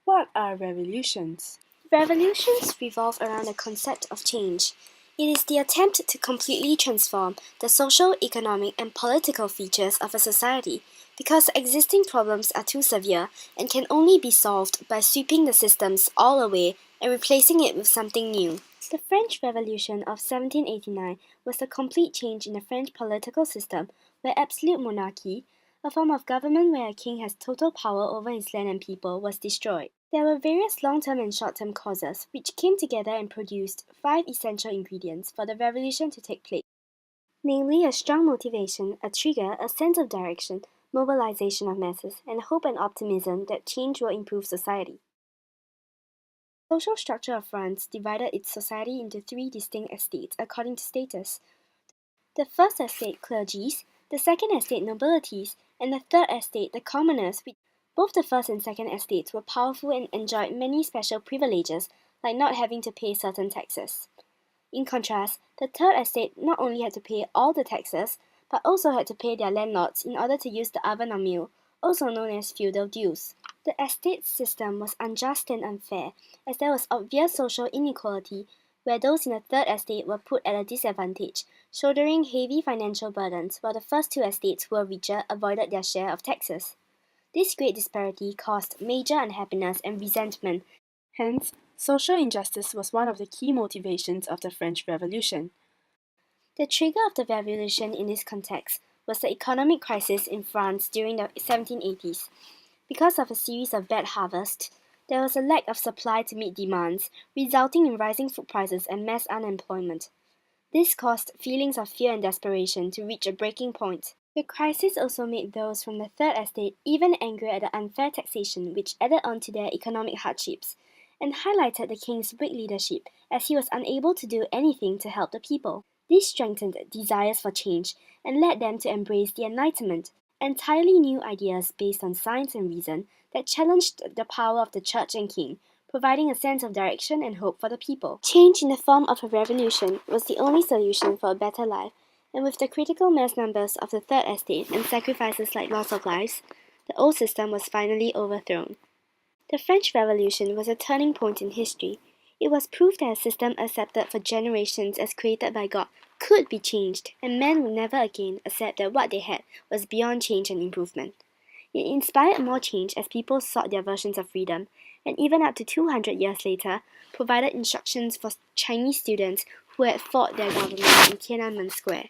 What are revolutions? Revolutions revolve around the concept of change. It is the attempt to completely transform the social, economic, and political features of a society because existing problems are too severe and can only be solved by sweeping the systems all away and replacing it with something new. The French Revolution of 1789 was a complete change in the French political system where absolute monarchy, a form of government where a king has total power over his land and people, was destroyed. There were various long-term and short-term causes which came together and produced 5 essential ingredients for the revolution to take place, namely a strong motivation, a trigger, a sense of direction, mobilization of masses, and hope and optimism that change will improve society. The social structure of France divided its society into 3 distinct estates according to status. The first estate, clergies, the second estate, nobilities, and the third estate, the commoners. Both the first and second estates were powerful and enjoyed many special privileges, like not having to pay certain taxes. In contrast, the third estate not only had to pay all the taxes, but also had to pay their landlords in order to use the oven or mill, also known as feudal dues. The estate system was unjust and unfair, as there was obvious social inequality, where those in the third estate were put at a disadvantage, shouldering heavy financial burdens, while the first 2 estates who were richer avoided their share of taxes. This great disparity caused major unhappiness and resentment. Hence, social injustice was one of the key motivations of the French Revolution. The trigger of the revolution in this context was the economic crisis in France during the 1780s. Because of a series of bad harvests, there was a lack of supply to meet demands, resulting in rising food prices and mass unemployment. This caused feelings of fear and desperation to reach a breaking point. The crisis also made those from the third estate even angrier at the unfair taxation which added on to their economic hardships, and highlighted the king's weak leadership as he was unable to do anything to help the people. This strengthened desires for change and led them to embrace the Enlightenment, entirely new ideas based on science and reason that challenged the power of the church and king, providing a sense of direction and hope for the people. Change in the form of a revolution was the only solution for a better life, and with the critical mass numbers of the third estate and sacrifices like loss of lives, the old system was finally overthrown. The French Revolution was a turning point in history. It was proof that a system accepted for generations as created by God could be changed, and men would never again accept that what they had was beyond change and improvement. It inspired more change as people sought their versions of freedom, and even up to 200 years later, provided instructions for Chinese students who had fought their government in Tiananmen Square.